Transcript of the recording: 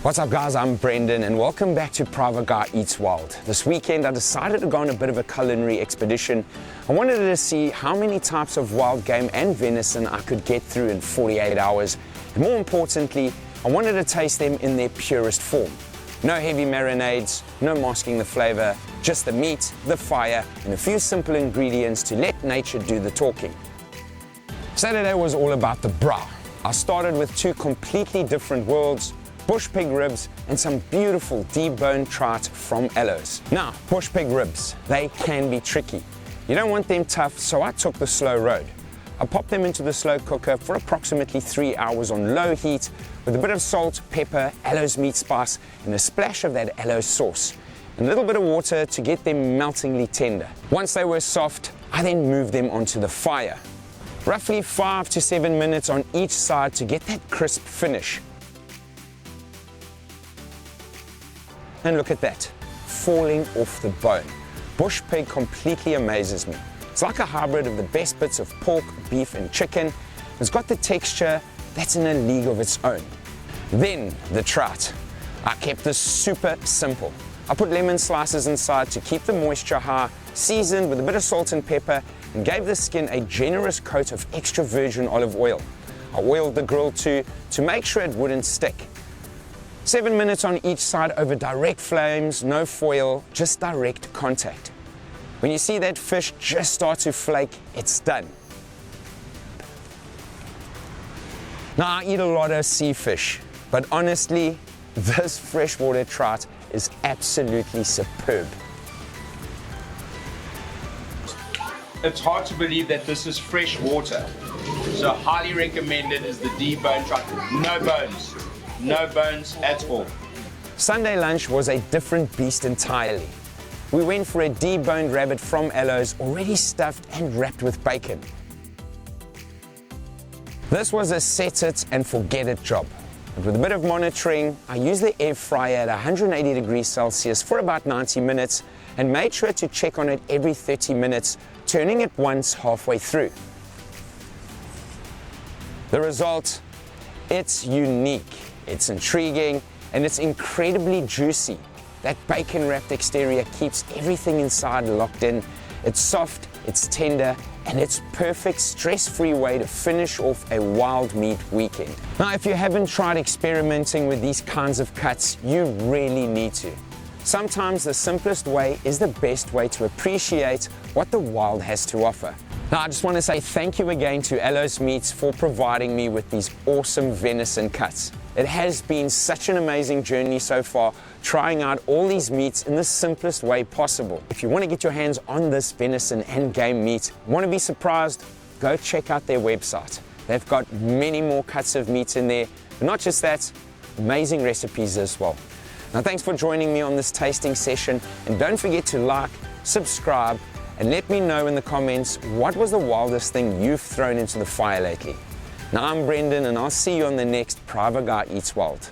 What's up guys, I'm Brendan and welcome back to PrivateGuy Eats Wild. This weekend I decided to go on a bit of a culinary expedition. I wanted to see how many types of wild game and venison I could get through in 48 hours. And more importantly, I wanted to taste them in their purest form. No heavy marinades, no masking the flavor, just the meat, the fire, and a few simple ingredients to let nature do the talking. Saturday was all about the bra. I started with two completely different worlds, bushpig ribs and some beautiful deboned trout from Aloes. Now, bushpig ribs, they can be tricky. You don't want them tough, so I took the slow road. I popped them into the slow cooker for approximately 3 hours on low heat with a bit of salt, pepper, Aloes Meats spice and a splash of that Aloes sauce and a little bit of water to get them meltingly tender. Once they were soft, I then moved them onto the fire. Roughly 5 to 7 minutes on each side to get that crisp finish. And look at that, falling off the bone. Bushpig completely amazes me. It's like a hybrid of the best bits of pork, beef and chicken. It's got the texture that's in a league of its own. Then the trout. I kept this super simple. I put lemon slices inside to keep the moisture high, seasoned with a bit of salt and pepper, and gave the skin a generous coat of extra virgin olive oil. I oiled the grill too to make sure it wouldn't stick. 7 minutes on each side over direct flames, no foil, just direct contact. When you see that fish just start to flake, it's done. Now I eat a lot of sea fish, but honestly, this freshwater trout is absolutely superb. It's hard to believe that this is fresh water. So highly recommended is the deboned trout. No bones. No bones at all. Sunday lunch was a different beast entirely. We went for a deboned rabbit from Aloes, already stuffed and wrapped with bacon. This was a set it and forget it job. But with a bit of monitoring, I used the air fryer at 180 degrees Celsius for about 90 minutes and made sure to check on it every 30 minutes, turning it once halfway through. The result, it's unique. It's intriguing and it's incredibly juicy. That bacon-wrapped exterior keeps everything inside locked in. It's soft, it's tender, and it's perfect stress-free way to finish off a wild meat weekend. Now, if you haven't tried experimenting with these kinds of cuts, you really need to. Sometimes the simplest way is the best way to appreciate what the wild has to offer. Now, I just want to say thank you again to Aloes Meats for providing me with these awesome venison cuts. It has been such an amazing journey so far, trying out all these meats in the simplest way possible. If you want to get your hands on this venison and game meat, want to be surprised, go check out their website. They've got many more cuts of meat in there, but not just that, amazing recipes as well. Now, thanks for joining me on this tasting session, and don't forget to like, subscribe, and let me know in the comments what was the wildest thing you've thrown into the fire lately. Now I'm Brendan and I'll see you on the next PrivateGuy Eats Wild.